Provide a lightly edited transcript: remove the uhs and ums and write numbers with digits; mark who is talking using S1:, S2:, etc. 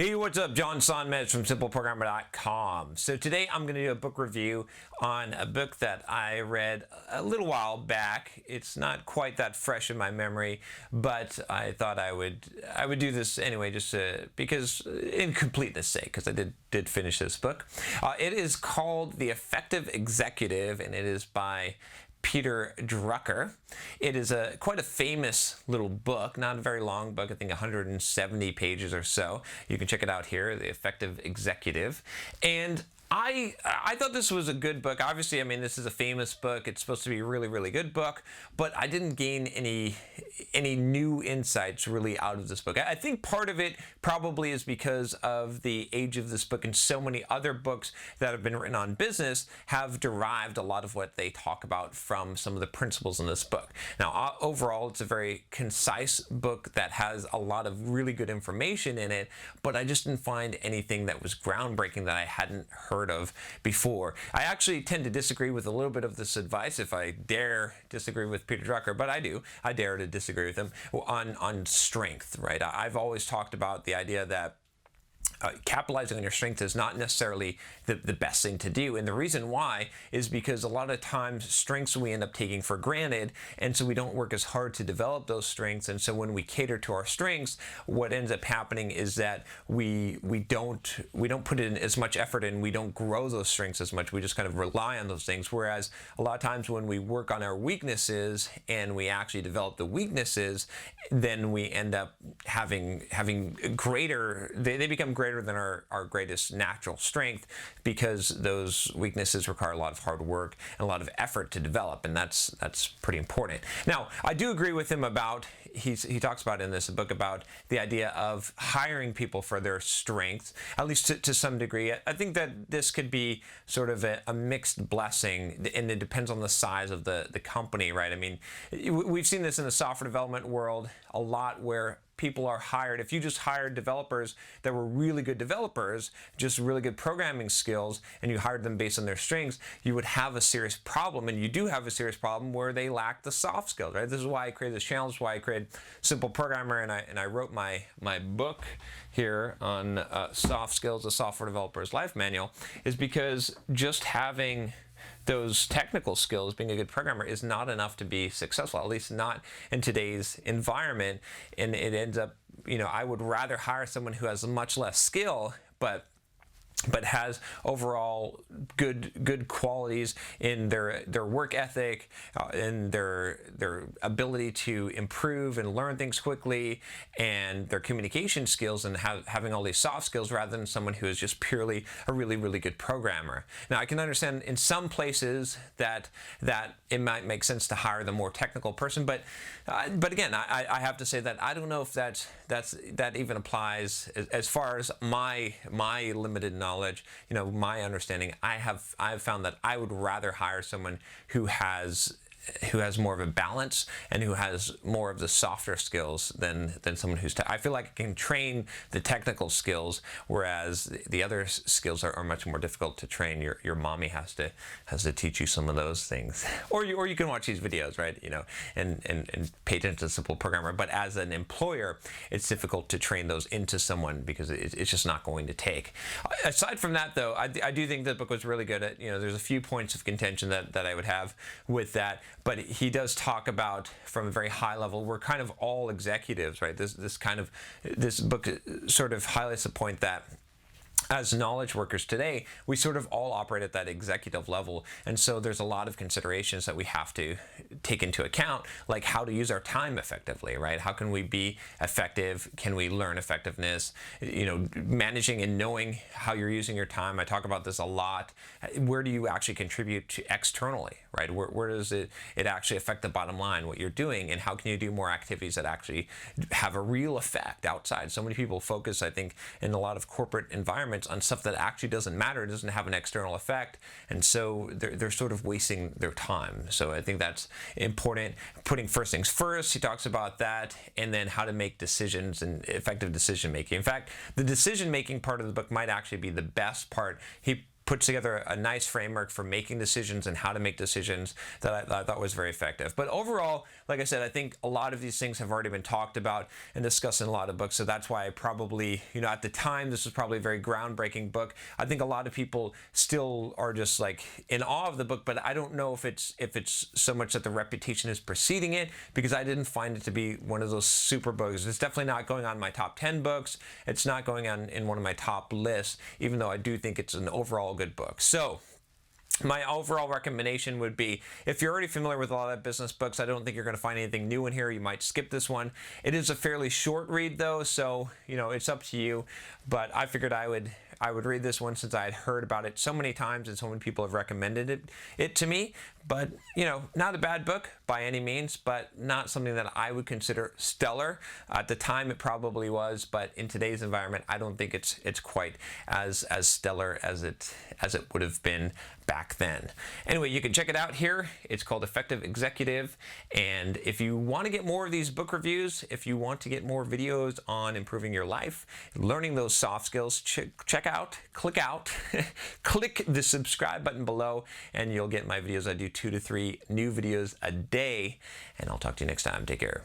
S1: Hey, what's up? John Sonmez from simpleprogrammer.com. So today I'm going to do a book review on a book that I read a little while back. It's not quite that fresh in my memory, but I thought I would do this anyway, just because in completeness sake, because I did finish this book. It is called The Effective Executive, and it is by Peter Drucker. It is quite a famous little book, not a very long book, I think 170 pages or so. You can check it out here, The Effective Executive. And I thought this was a good book. Obviously, I mean, this is a famous book. It's supposed to be a really, really good book, but I didn't gain any new insights really out of this book. I think part of it probably is because of the age of this book, and so many other books that have been written on business have derived a lot of what they talk about from some of the principles in this book. Now, overall, it's a very concise book that has a lot of really good information in it, but I just didn't find anything that was groundbreaking that I hadn't heard of before. I actually tend to disagree with a little bit of this advice, if I dare disagree with Peter Drucker, but I do. I dare to disagree with him on strength, right? I've always talked about the idea that capitalizing on your strength is not necessarily the best thing to do. And the reason why is because a lot of times strengths we end up taking for granted, and so we don't work as hard to develop those strengths. And so when we cater to our strengths, what ends up happening is that we don't put in as much effort, and we don't grow those strengths as much. We just kind of rely on those things. Whereas a lot of times when we work on our weaknesses and we actually develop the weaknesses, then we end up having greater, they become greater than our greatest natural strength, because those weaknesses require a lot of hard work and a lot of effort to develop, and that's pretty important. Now, I do agree with him about, he talks about in this book about the idea of hiring people for their strengths, at least to some degree. I think that this could be sort of a mixed blessing, and it depends on the size of the company, right? I mean, we've seen this in the software development world a lot, where people are hired. If you just hired developers that were really good developers, just really good programming skills, and you hired them based on their strengths, you would have a serious problem. And you do have a serious problem where they lack the soft skills, right? This is why I created this channel. This is why I created Simple Programmer, and I wrote my book here on soft skills, the software developer's life manual, is because just having those technical skills, being a good programmer, is not enough to be successful, at least not in today's environment. And it ends up, I would rather hire someone who has much less skill, but has overall good qualities in their work ethic, in their ability to improve and learn things quickly, and their communication skills, and having all these soft skills, rather than someone who is just purely a really, really good programmer. Now, I can understand in some places that it might make sense to hire the more technical person, but again, I have to say that I don't know if that even applies as far as my limited knowledge, my understanding. I've found that I would rather hire someone who has more of a balance and who has more of the softer skills than someone who's I feel like I can train the technical skills, whereas the other skills are much more difficult to train. Your mommy has to teach you some of those things, or you can watch these videos, right? And pay attention to Simple Programmer. But as an employer, it's difficult to train those into someone, because it's just not going to take. Aside from that, though, I do think the book was really good. There's a few points of contention that I would have with that. But he does talk about, from a very high level, we're kind of all executives, right? This book sort of highlights the point that as knowledge workers today, we sort of all operate at that executive level. And so there's a lot of considerations that we have to take into account, like how to use our time effectively, right? How can we be effective? Can we learn effectiveness? Managing and knowing how you're using your time. I talk about this a lot. Where do you actually contribute to externally, right? Where does it actually affect the bottom line, what you're doing, and how can you do more activities that actually have a real effect outside? So many people focus, I think, in a lot of corporate environments on stuff that actually doesn't matter, doesn't have an external effect, and so they're sort of wasting their time. So I think that's important. Putting first things first, he talks about that, and then how to make decisions and effective decision making. In fact, the decision making part of the book might actually be the best part. He puts together a nice framework for making decisions and how to make decisions that I thought was very effective. But overall, like I said, I think a lot of these things have already been talked about and discussed in a lot of books. So that's why I probably, at the time, this was probably a very groundbreaking book. I think a lot of people still are just like in awe of the book, but I don't know if it's so much that the reputation is preceding it, because I didn't find it to be one of those super books. It's definitely not going on my top 10 books. It's not going on in one of my top lists, even though I do think it's an overall good book. So my overall recommendation would be, if you're already familiar with a lot of business books, I don't think you're going to find anything new in here. You might skip this one. It is a fairly short read though, so it's up to you. But I figured I would read this one since I had heard about it so many times and so many people have recommended it to me. But not a bad book by any means, but not something that I would consider stellar. At the time it probably was, but in today's environment I don't think it's quite as stellar as it would have been back then. Anyway, you can check it out here. It's called Effective Executive. And if you want to get more of these book reviews, if you want to get more videos on improving your life, learning those soft skills, click the subscribe button below and you'll get my videos. I do 2 to 3 new videos a day, and I'll talk to you next time. Take care.